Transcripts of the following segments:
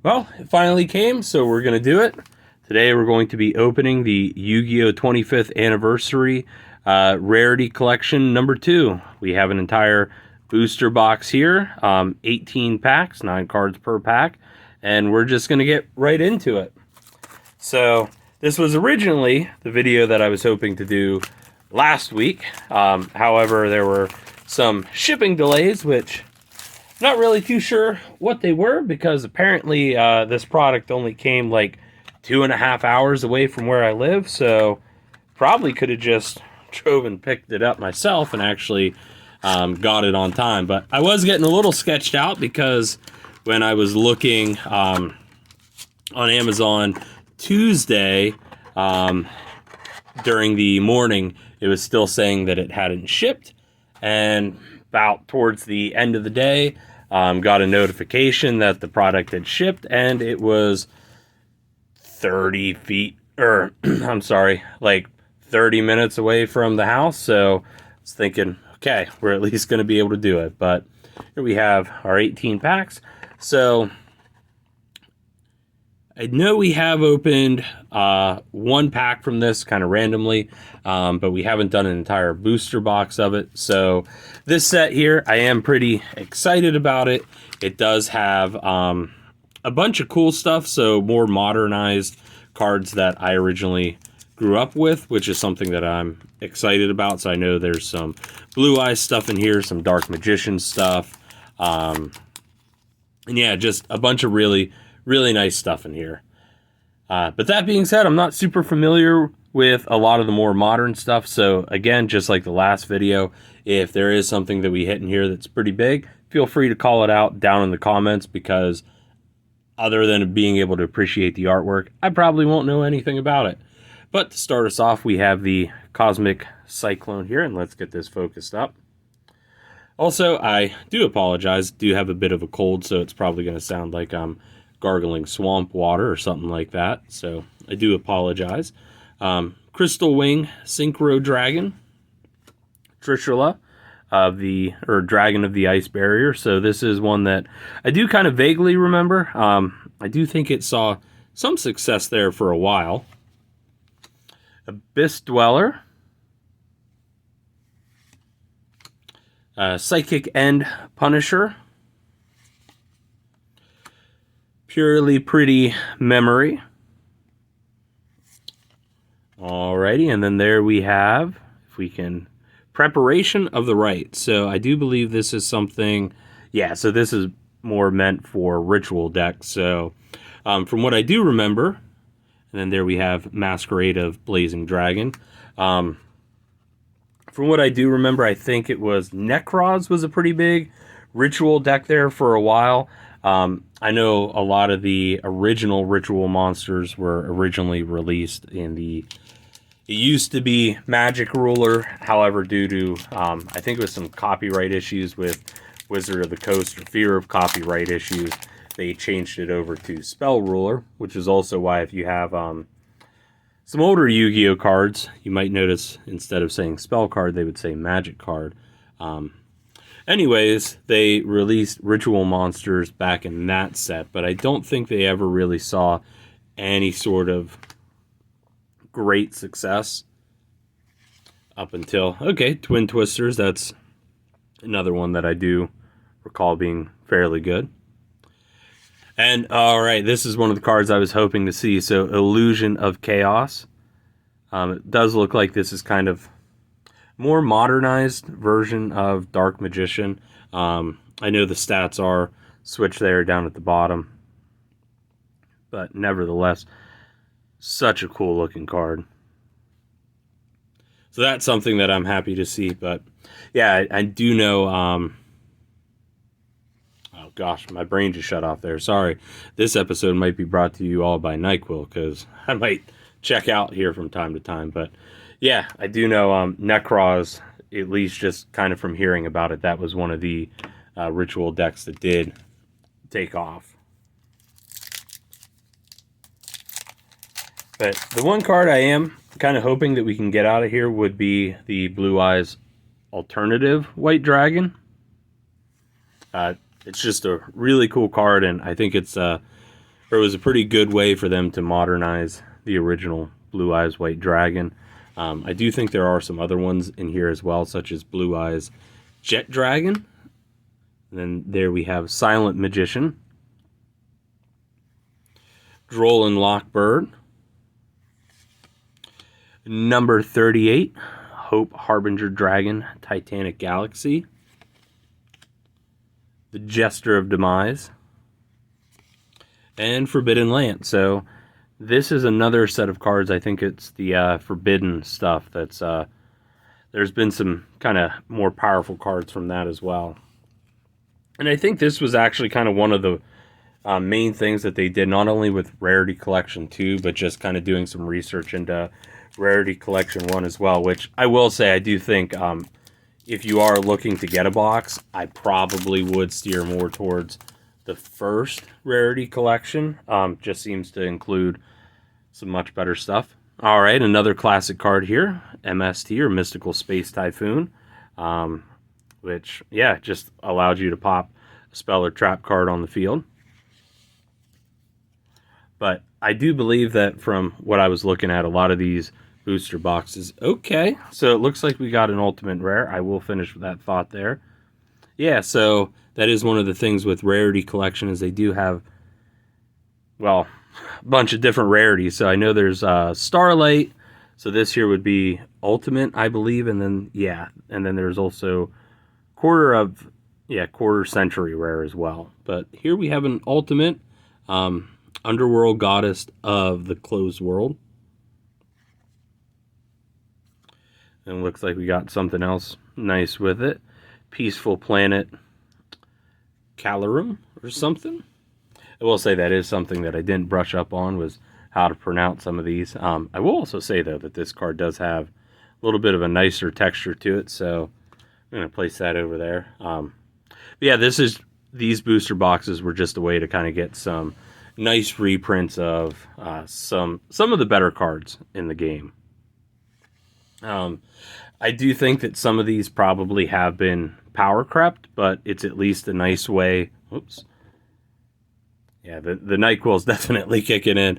Well, it finally came, so we're going to do it. Today we're going to be opening the Yu-Gi-Oh! 25th Anniversary Rarity Collection number 2. We have an entire booster box here, 18 packs, 9 cards per pack, and we're just going to get right into it. So, this was originally the video that I was hoping to do last week. However, there were some shipping delays, which not really too sure what they were, because apparently this product only came like 2.5 hours away from where I live, so probably could have just drove and picked it up myself and actually got it on time. But I was getting a little sketched out because when I was looking on Amazon Tuesday during the morning, it was still saying that it hadn't shipped, and about towards the end of the day, got a notification that the product had shipped, and it was 30 feet, or I'm sorry, like 30 minutes away from the house. So I was thinking, okay, we're at least going to be able to do it. But here we have our 18 packs. So I know we have opened one pack from this kind of randomly, but we haven't done an entire booster box of it. So this set here, I am pretty excited about it. It does have a bunch of cool stuff, so more modernized cards that I originally grew up with, which is something that I'm excited about. So I know there's some Blue Eyes stuff in here, some Dark Magician stuff, and yeah, just a bunch of really nice stuff in here. But that being said, I'm not super familiar with a lot of the more modern stuff. So again, just like the last video, if there is something that we hit in here that's pretty big, feel free to call it out down in the comments, because other than being able to appreciate the artwork, I probably won't know anything about it. But to start us off, we have the Cosmic Cyclone here, and let's get this focused up. Also, I do apologize, do have a bit of a cold, so it's probably going to sound like I'm gargling swamp water or something like that, so I do apologize. Crystal Wing Synchro Dragon, Trishula Dragon of the Ice Barrier. So this is one that I do kind of vaguely remember. I do think it saw some success there for a while. Abyss Dweller, Psychic End Punisher, Purely Pretty Memory. Alrighty, and then there we have, if we can, Preparation of the Rite. So I do believe this is something, yeah, so this is more meant for ritual decks. So from what I do remember, and then there we have Masquerade of Blazing Dragon. From what I do remember, I think it was Necroz was a pretty big ritual deck there for a while. I know a lot of the original ritual monsters were originally released in the, it used to be Magic Ruler. However, due to, I think it was some copyright issues with Wizard of the Coast, or fear of copyright issues, they changed it over to Spell Ruler, which is also why if you have some older Yu-Gi-Oh cards, you might notice instead of saying Spell Card, they would say Magic Card. Anyways, they released Ritual Monsters back in that set, but I don't think they ever really saw any sort of great success up until, okay, Twin Twisters, that's another one that I do recall being fairly good. And, alright, this is one of the cards I was hoping to see, so Illusion of Chaos. It does look like this is kind of more modernized version of Dark Magician. I know the stats are switched there down at the bottom, but nevertheless, such a cool looking card. So that's something that I'm happy to see. But yeah, I do know, oh gosh, my brain just shut off there, sorry. This episode might be brought to you all by NyQuil, because I might check out here from time to time. But yeah, I do know Necroz, at least just kind of from hearing about it, that was one of the ritual decks that did take off. But the one card I am kind of hoping that we can get out of here would be the Blue Eyes Alternative White Dragon. It's just a really cool card, and I think it's or it was a pretty good way for them to modernize the original Blue Eyes White Dragon. I do think there are some other ones in here as well, such as Blue Eyes Jet Dragon. And then there we have Silent Magician, Droll and Lockbird, number 38, Hope Harbinger Dragon, Titanic Galaxy, the Jester of Demise, and Forbidden Land. So this is another set of cards. I think it's the Forbidden stuff. That's there's been some kind of more powerful cards from that as well. And I think this was actually kind of one of the main things that they did, not only with Rarity Collection 2, but just kind of doing some research into Rarity Collection 1 as well, which I will say I do think if you are looking to get a box, I probably would steer more towards the first Rarity Collection. Just seems to include some much better stuff. All right, another classic card here, MST, or Mystical Space Typhoon, which, yeah, just allowed you to pop a spell or trap card on the field. But I do believe that from what I was looking at, a lot of these booster boxes. Okay, so it looks like we got an ultimate rare. I will finish with that thought there. Yeah, so that is one of the things with Rarity Collection is they do have, well, a bunch of different rarities. So I know there's Starlight. So this here would be Ultimate, I believe. And then, yeah, and then there's also quarter century rare as well. But here we have an Ultimate Underworld Goddess of the Closed World. And it looks like we got something else nice with it. Peaceful Planet Calorum or something. I will say that is something that I didn't brush up on, was how to pronounce some of these. I will also say, though, that this card does have a little bit of a nicer texture to it, so I'm going to place that over there. Yeah, these booster boxes were just a way to kind of get some nice reprints of some of the better cards in the game. I do think that some of these probably have been power crept, but it's at least a nice way. Oops. Yeah, the NyQuil's definitely kicking in.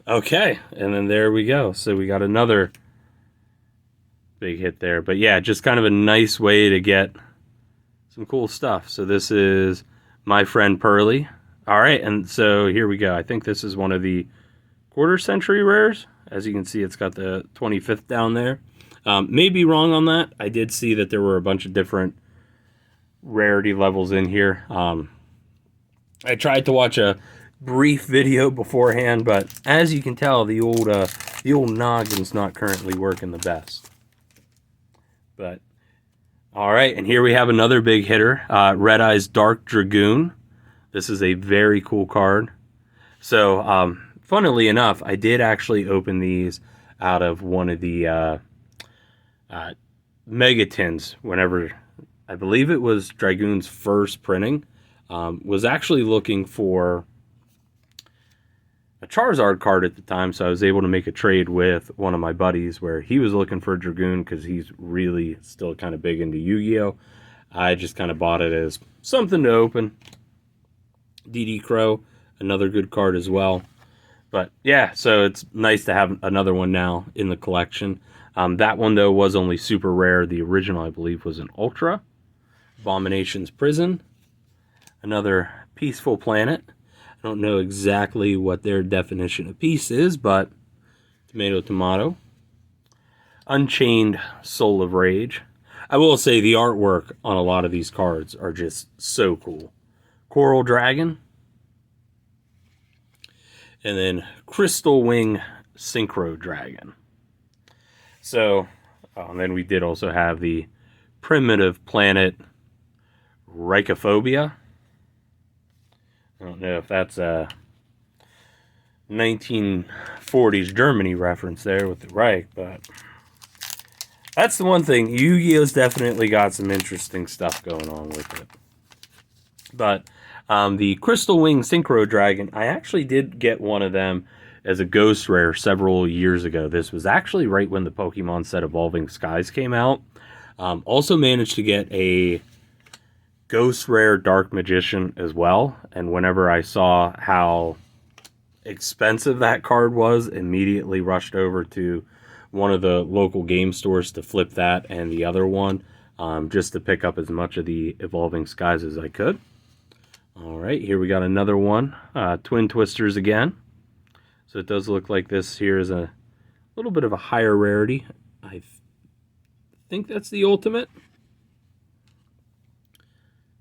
Okay, and then there we go. So we got another big hit there. But yeah, just kind of a nice way to get some cool stuff. So this is My Friend Pearly. All right, and so here we go. I think this is one of the quarter century rares. As you can see, it's got the 25th down there. May be wrong on that. I did see that there were a bunch of different rarity levels in here. I tried to watch a brief video beforehand, but as you can tell, the old noggin's not currently working the best. But all right, and here we have another big hitter, Red Eyes Dark Dragoon. This is a very cool card. So, funnily enough, I did actually open these out of one of the mega tins whenever, I believe it was Dragoon's first printing. Was actually looking for a Charizard card at the time, so I was able to make a trade with one of my buddies where he was looking for a Dragoon because he's really still kind of big into Yu-Gi-Oh! I just kind of bought it as something to open. DD Crow, another good card as well. But yeah, so it's nice to have another one now in the collection. That one, though, was only super rare. The original, I believe, was an Ultra. Abomination's Prison. Another Peaceful Planet. I don't know exactly what their definition of peace is, but tomato, tomato. Unchained Soul of Rage. I will say the artwork on a lot of these cards are just so cool. Coral Dragon. And then Crystal Wing Synchro Dragon. So, and then we did also have the Primitive Planet Reichophobia. I don't know if that's a 1940s Germany reference there with the Reich, but that's the one thing. Yu-Gi-Oh's definitely got some interesting stuff going on with it. But the Crystal Wing Synchro Dragon, I actually did get one of them as a ghost rare several years ago. This was actually right when the Pokemon set Evolving Skies came out. Also managed to get a Ghost Rare Dark Magician as well. And whenever I saw how expensive that card was, immediately rushed over to one of the local game stores to flip that and the other one, just to pick up as much of the Evolving Skies as I could. All right, here we got another one. Twin Twisters again. So it does look like this here is a little bit of a higher rarity. I think that's the ultimate.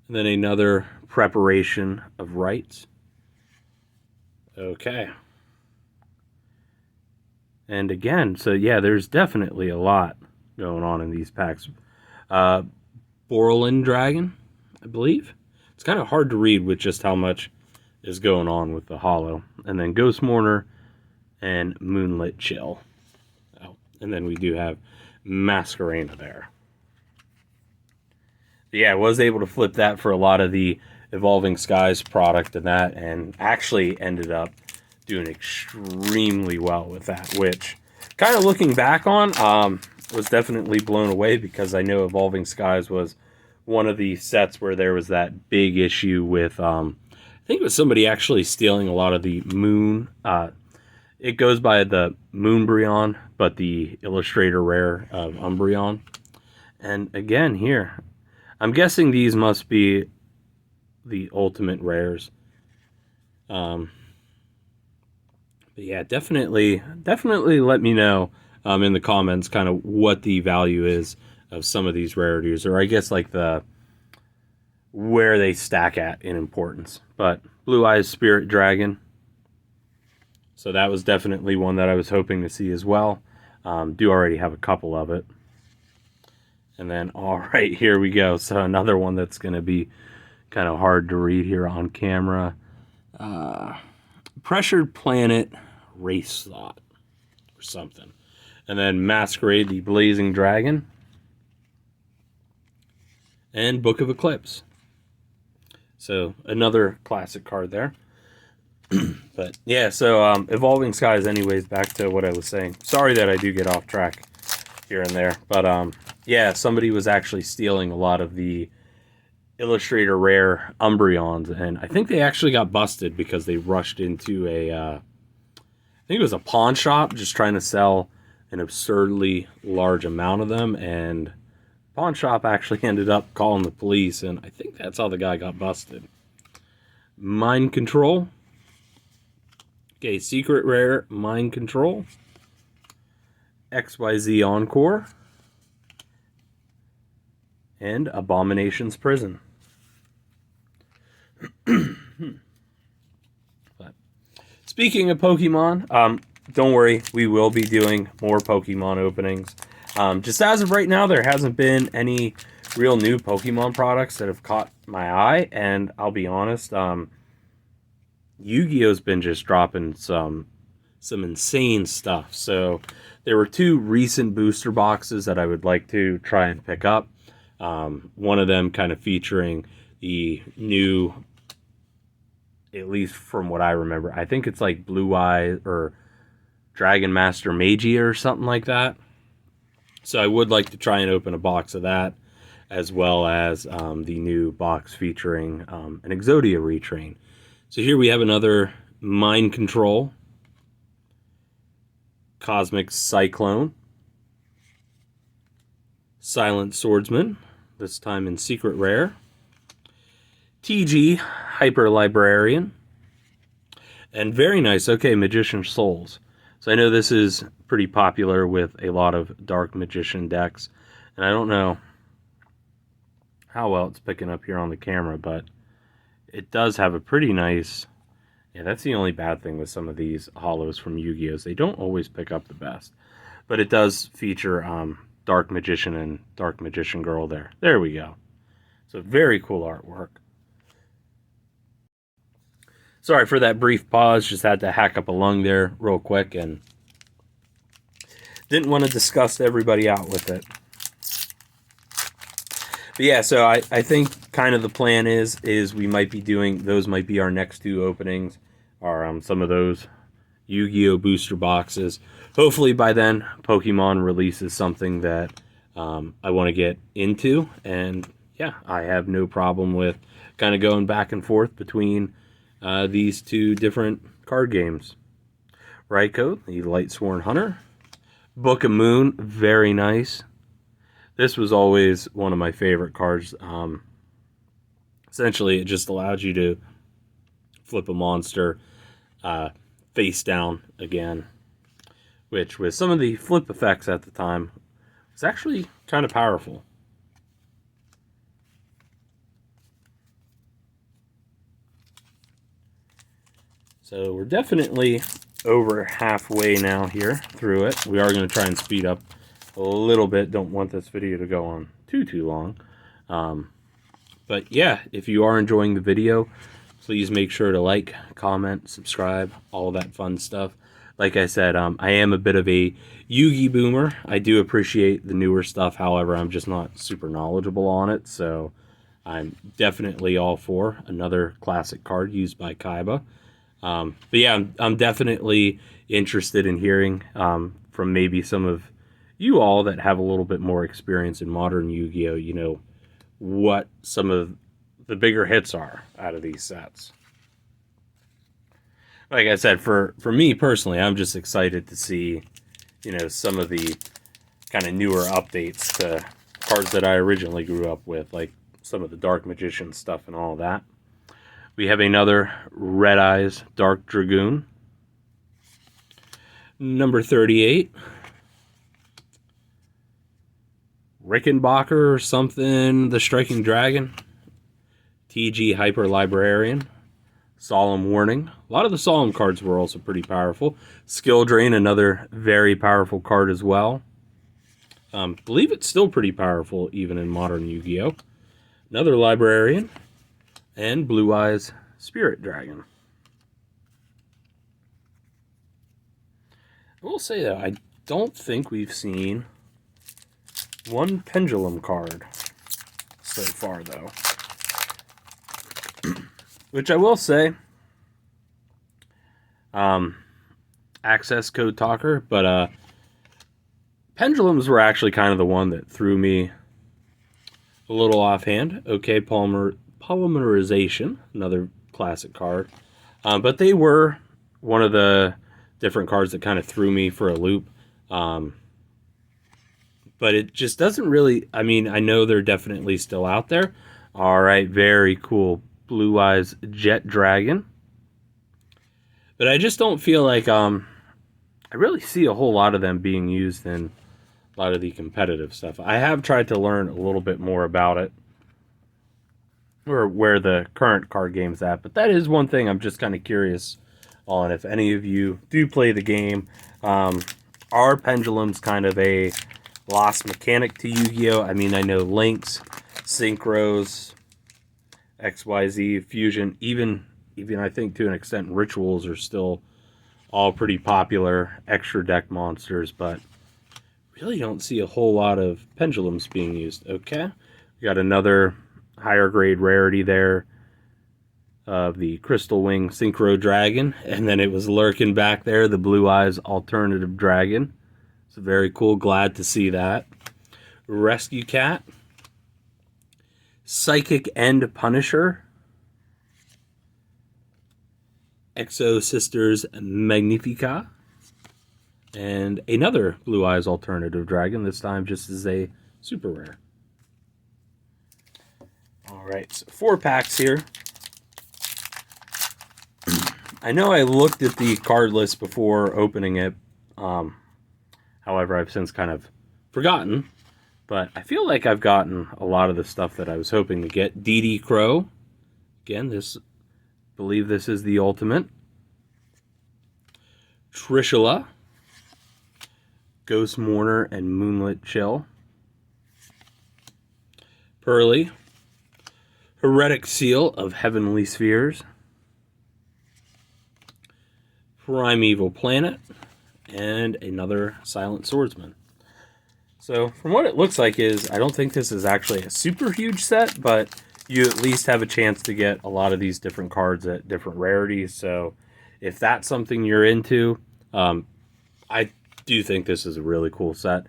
And then another Preparation of Rites. Okay. And again, so yeah, there's definitely a lot going on in these packs. Borland Dragon, I believe. It's kind of hard to read with just how much is going on with the holo. And then Ghost Mourner and Moonlit Chill. Oh, and then we do have Masquerena there. But yeah, I was able to flip that for a lot of the Evolving Skies product and actually ended up doing extremely well with that, which kind of looking back on, was definitely blown away because I know Evolving Skies was one of the sets where there was that big issue with, I think it was somebody actually stealing a lot of the moon. It goes by the Moonbryon, but the Illustrator Rare of Umbreon. And again, here, I'm guessing these must be the ultimate rares. But yeah, definitely let me know in the comments kind of what the value is of some of these rarities, or I guess like where they stack at in importance. But Blue Eyes Spirit Dragon, so that was definitely one that I was hoping to see as well. Do already have a couple of it. And then, all right, here we go. So another one that's going to be kind of hard to read here on camera. Pressured Planet Race Thought or something. And then Masquerade the Blazing Dragon. And Book of Eclipse. So another classic card there. But yeah, so Evolving Skies anyways, back to what I was saying. Sorry that I do get off track here and there. But yeah, somebody was actually stealing a lot of the Illustrator Rare Umbreons, and I think they actually got busted because they rushed into I think it was a pawn shop just trying to sell an absurdly large amount of them, and pawn shop actually ended up calling the police, and I think that's how the guy got busted. Mind Control. Okay, Secret Rare Mind Control. XYZ Encore. And Abomination's Prison. But speaking of Pokemon, don't worry, we will be doing more Pokemon openings. Just as of right now, there hasn't been any real new Pokemon products that have caught my eye, and I'll be honest, Yu-Gi-Oh's been just dropping some insane stuff. So there were 2 recent booster boxes that I would like to try and pick up. One of them kind of featuring the new, at least from what I remember, I think it's like Blue Eye or Dragon Master Magia or something like that. So I would like to try and open a box of that, as well as the new box featuring an Exodia retrain. So here we have another Mind Control, Cosmic Cyclone, Silent Swordsman, this time in Secret Rare, TG Hyper Librarian, and very nice, okay, Magician Souls. So I know this is pretty popular with a lot of Dark Magician decks, and I don't know how well it's picking up here on the camera, but it does have a pretty nice, yeah, that's the only bad thing with some of these holos from Yu-Gi-Ohs. They don't always pick up the best, but it does feature Dark Magician and Dark Magician Girl there. There we go. So very cool artwork. Sorry for that brief pause. Just had to hack up a lung there real quick and didn't want to disgust everybody out with it. But yeah, so I think kind of the plan is we might be doing, those might be our next 2 openings, are some of those Yu-Gi-Oh! Booster boxes. Hopefully by then, Pokemon releases something that I want to get into. And yeah, I have no problem with kind of going back and forth between these two different card games. Raikou, the Lightsworn Hunter. Book of Moon, very nice. This was always one of my favorite cards. Essentially, it just allowed you to flip a monster face down again, which with some of the flip effects at the time was actually kind of powerful. So we're definitely over halfway now here through it. We are going to try and speed up a little bit. Don't want this video to go on too long. But yeah, if you are enjoying the video, please make sure to like, comment, subscribe, all that fun stuff. Like I said, I am a bit of a Yugi boomer. I do appreciate the newer stuff. However, I'm just not super knowledgeable on it. So I'm definitely all for another classic card used by Kaiba. But yeah, I'm definitely interested in hearing from maybe some of you all that have a little bit more experience in modern Yu-Gi-Oh! You know, what some of the bigger hits are out of these sets. Like I said, for me personally, I'm just excited to see, you know, some of the kind of newer updates to cards that I originally grew up with, like some of the Dark Magician stuff and all that. We have another Red Eyes Dark Dragoon. Number 38. Rickenbacker or something, the Striking Dragon. TG Hyper Librarian. Solemn Warning. A lot of the Solemn cards were also pretty powerful. Skill Drain, another very powerful card as well. Believe it's still pretty powerful even in modern Yu-Gi-Oh! Another Librarian. And Blue Eyes Spirit Dragon. I will say that I don't think we've seen one Pendulum card so far, though. Which I will say, access code talker, but Pendulums were actually kind of the one that threw me a little offhand. Okay, Polymerization, another classic card. But they were one of the different cards that kind of threw me for a loop. But it just doesn't really... I mean, I know they're definitely still out there. All right, very cool. Blue Eyes Jet Dragon. But I just don't feel like I really see a whole lot of them being used in a lot of the competitive stuff. I have tried to learn a little bit more about it, or where the current card game's at, but that is one thing I'm just kind of curious on. If any of you do play the game, are pendulums kind of a lost mechanic to Yu-Gi-Oh? I mean, I know links, synchros, XYZ, fusion, even I think to an extent rituals are still all pretty popular extra deck monsters, but really don't see a whole lot of pendulums being used. Okay, we got another higher grade rarity there of the Crystal Wing Synchro Dragon, and then it was lurking back there, the Blue Eyes Alternative Dragon. So very cool, glad to see that. Rescue Cat, Psychic End Punisher, Exo Sisters Magnifica, and another Blue Eyes Alternative Dragon, this time just as a super rare. Alright, so 4 packs here. I know I looked at the card list before opening it. However, I've since kind of forgotten. But I feel like I've gotten a lot of the stuff that I was hoping to get. DD Crow. Again, believe this is the ultimate. Trishula. Ghost Mourner and Moonlit Chill. Pearly. Heretic Seal of Heavenly Spheres. Primeval Planet. And another Silent Swordsman. So, from what it looks like is, I don't think this is actually a super huge set, but you at least have a chance to get a lot of these different cards at different rarities. So, if that's something you're into, I do think this is a really cool set.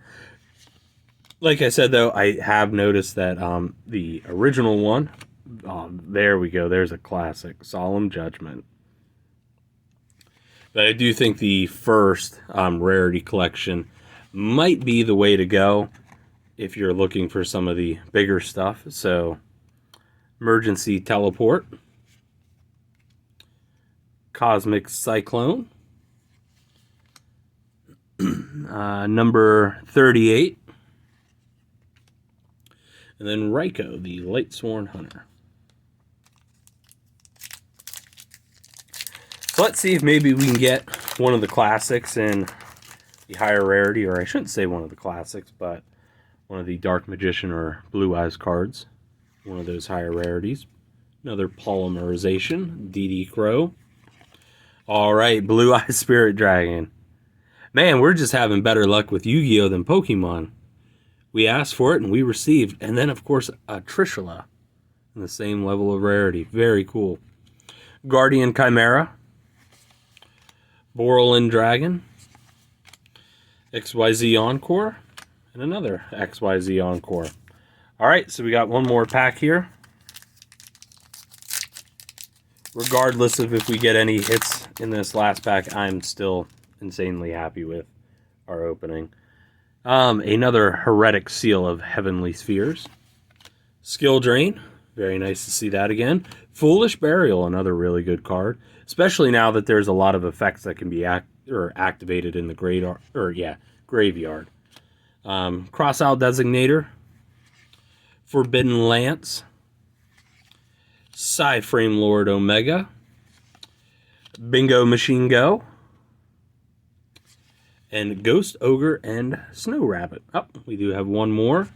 Like I said, though, I have noticed that the original one, there we go, there's a classic, Solemn Judgment. But I do think the first Rarity Collection might be the way to go if you're looking for some of the bigger stuff. So, Emergency Teleport, Cosmic Cyclone, number 38, and then Raikou, the Lightsworn Hunter. So let's see if maybe we can get one of the classics in the higher rarity, or I shouldn't say one of the classics, but one of the Dark Magician or Blue Eyes cards. One of those higher rarities. Another polymerization, DD Crow. Alright, Blue Eyes Spirit Dragon. Man, we're just having better luck with Yu-Gi-Oh! Than Pokemon. We asked for it and we received. And then, of course, a Trishula in the same level of rarity. Very cool. Guardian Chimera. Borland Dragon. XYZ Encore. And another XYZ Encore. Alright, so we got one more pack here. Regardless of if we get any hits in this last pack, I'm still insanely happy with our opening. Another Heretic Seal of Heavenly Spheres. Skill Drain. Very nice to see that again. Foolish Burial, another really good card. Especially now that there's a lot of effects that can be activated in the graveyard. Crossout Designator. Forbidden Lance. Psy-Frame Lord Omega. Bingo Machine Go. And Ghost Ogre and Snow Rabbit. Oh, we do have one more.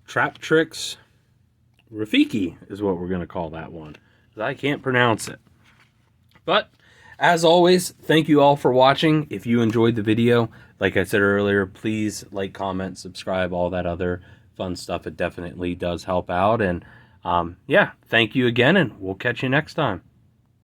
Trap Tricks Rafiki is what we're going to call that one. I can't pronounce it. But, as always, thank you all for watching. If you enjoyed the video, like I said earlier, please like, comment, subscribe, all that other fun stuff. It definitely does help out. And, yeah, thank you again, and we'll catch you next time.